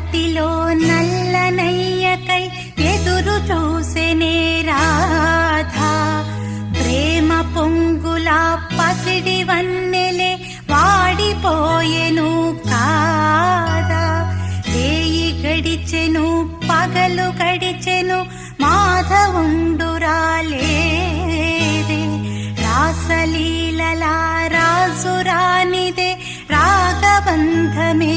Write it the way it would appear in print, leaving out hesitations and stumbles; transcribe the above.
నాటిలో నల్లనయ్యకై ఎదురు చూసెనే రాధా. ప్రేమ పొంగులా పసిడి వన్నెలే వాడిపోయెను కాదా. రేయి గడిచెను పగలు గడిచెను మాధవుండురాలేదే. రాసలీలలా రాజురానిదే రాగబంధమే